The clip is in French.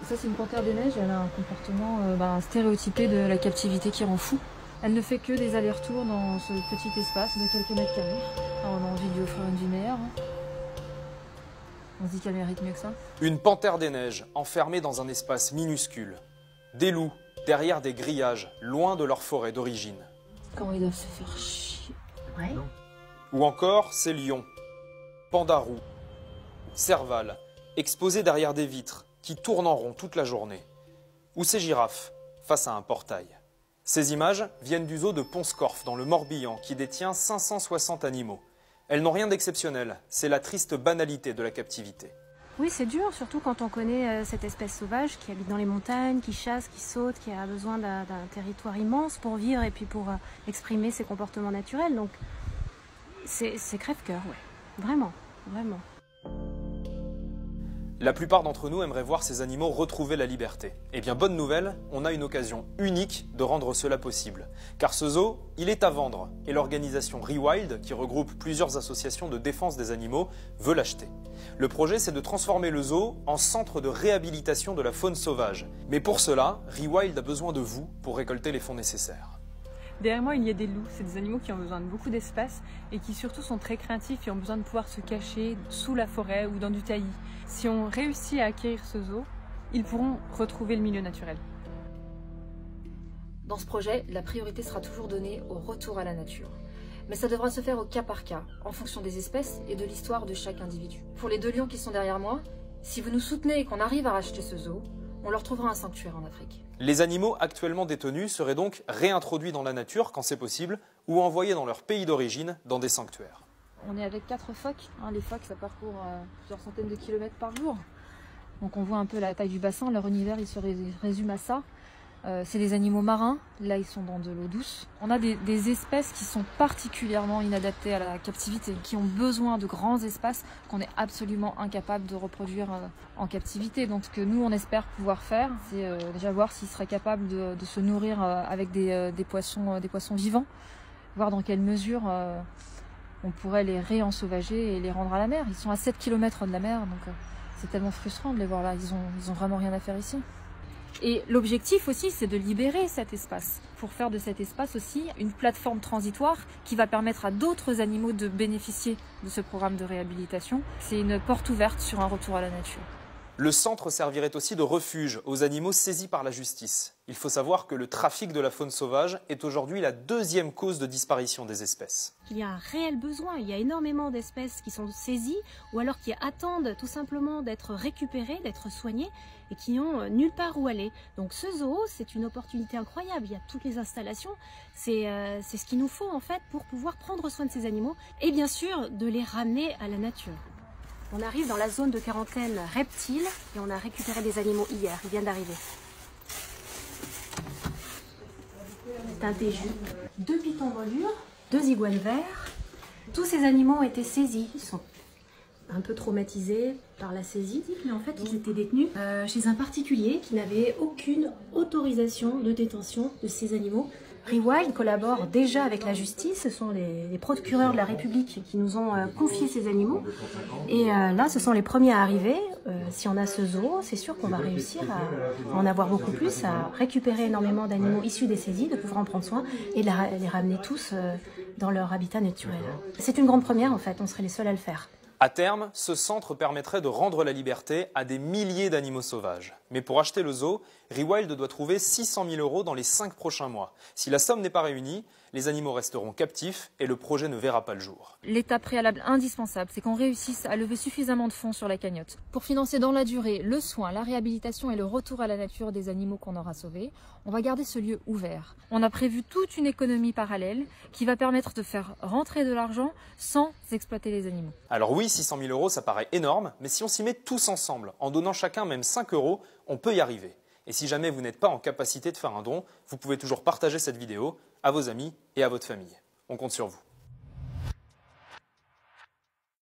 Ça, c'est une panthère des neiges. Elle a un comportement stéréotypé de la captivité qui rend fou. Elle ne fait que des allers-retours dans ce petit espace de quelques mètres carrés. Alors, on a envie de lui offrir une vie meilleure. On se dit qu'elle mérite mieux que ça. Une panthère des neiges, enfermée dans un espace minuscule. Des loups, derrière des grillages, loin de leur forêt d'origine. Comment ils doivent se faire chier. Ouais. Ou encore ces lions, pandarous, servales, exposés derrière des vitres, qui tournent en rond toute la journée. Ou ces girafes, face à un portail. Ces images viennent du zoo de Pont-Scorff, dans le Morbihan, qui détient 560 animaux. Elles n'ont rien d'exceptionnel, c'est la triste banalité de la captivité. Oui, c'est dur, surtout quand on connaît cette espèce sauvage qui habite dans les montagnes, qui chasse, qui saute, qui a besoin d'un territoire immense pour vivre et puis pour exprimer ses comportements naturels. Donc, c'est crève-cœur, ouais. Vraiment, vraiment. La plupart d'entre nous aimeraient voir ces animaux retrouver la liberté. Eh bien, bonne nouvelle, on a une occasion unique de rendre cela possible. Car ce zoo, il est à vendre et l'organisation Rewild, qui regroupe plusieurs associations de défense des animaux, veut l'acheter. Le projet, c'est de transformer le zoo en centre de réhabilitation de la faune sauvage. Mais pour cela, Rewild a besoin de vous pour récolter les fonds nécessaires. Derrière moi, il y a des loups. C'est des animaux qui ont besoin de beaucoup d'espace et qui surtout sont très craintifs et ont besoin de pouvoir se cacher sous la forêt ou dans du taillis. Si on réussit à acquérir ce zoo, ils pourront retrouver le milieu naturel. Dans ce projet, la priorité sera toujours donnée au retour à la nature. Mais ça devra se faire au cas par cas, en fonction des espèces et de l'histoire de chaque individu. Pour les 2 lions qui sont derrière moi, si vous nous soutenez et qu'on arrive à racheter ce zoo, on leur trouvera un sanctuaire en Afrique. Les animaux actuellement détenus seraient donc réintroduits dans la nature quand c'est possible ou envoyés dans leur pays d'origine dans des sanctuaires. On est avec 4 phoques. Les phoques, ça parcourt plusieurs centaines de kilomètres par jour. Donc on voit un peu la taille du bassin. Leur univers, il se résume à ça. C'est des animaux marins. Là, ils sont dans de l'eau douce. On a des espèces qui sont particulièrement inadaptées à la captivité, qui ont besoin de grands espaces qu'on est absolument incapable de reproduire en captivité. Donc ce que nous, on espère pouvoir faire, c'est déjà voir s'ils seraient capables de se nourrir avec des poissons vivants, voir dans quelle mesure on pourrait les réensauvager et les rendre à la mer. Ils sont à 7 km de la mer, donc c'est tellement frustrant de les voir là. Ils ont vraiment rien à faire ici. Et l'objectif aussi, c'est de libérer cet espace, pour faire de cet espace aussi une plateforme transitoire qui va permettre à d'autres animaux de bénéficier de ce programme de réhabilitation. C'est une porte ouverte sur un retour à la nature. Le centre servirait aussi de refuge aux animaux saisis par la justice. Il faut savoir que le trafic de la faune sauvage est aujourd'hui la 2e cause de disparition des espèces. Il y a un réel besoin, il y a énormément d'espèces qui sont saisies ou alors qui attendent tout simplement d'être récupérées, d'être soignées et qui n'ont nulle part où aller. Donc ce zoo, c'est une opportunité incroyable, il y a toutes les installations, c'est ce qu'il nous faut en fait pour pouvoir prendre soin de ces animaux et bien sûr de les ramener à la nature. On arrive dans la zone de quarantaine reptile et on a récupéré des animaux hier, ils viennent d'arriver. C'est un téju, 2 pitons mollures, 2 iguanes verts. Tous ces animaux ont été saisis, ils sont un peu traumatisés par la saisie, mais en fait ils étaient détenus chez un particulier qui n'avait aucune autorisation de détention de ces animaux. Rewild collabore déjà avec la justice, ce sont les procureurs de la République qui nous ont confié ces animaux. Et là, ce sont les premiers à arriver. Si on a ce zoo, c'est sûr qu'on va réussir à en avoir beaucoup plus, à récupérer énormément d'animaux issus des saisies, de pouvoir en prendre soin et de les ramener tous dans leur habitat naturel. C'est une grande première en fait, on serait les seuls à le faire. À terme, ce centre permettrait de rendre la liberté à des milliers d'animaux sauvages. Mais pour acheter le zoo, Rewild doit trouver 600 000 € dans les 5 prochains mois. Si la somme n'est pas réunie, les animaux resteront captifs et le projet ne verra pas le jour. L'étape préalable indispensable, c'est qu'on réussisse à lever suffisamment de fonds sur la cagnotte pour financer dans la durée le soin, la réhabilitation et le retour à la nature des animaux qu'on aura sauvés. On va garder ce lieu ouvert. On a prévu toute une économie parallèle qui va permettre de faire rentrer de l'argent sans exploiter les animaux. Alors oui, 600 000 €, ça paraît énorme, mais si on s'y met tous ensemble, en donnant chacun même 5 €, on peut y arriver. Et si jamais vous n'êtes pas en capacité de faire un don, vous pouvez toujours partager cette vidéo à vos amis et à votre famille. On compte sur vous.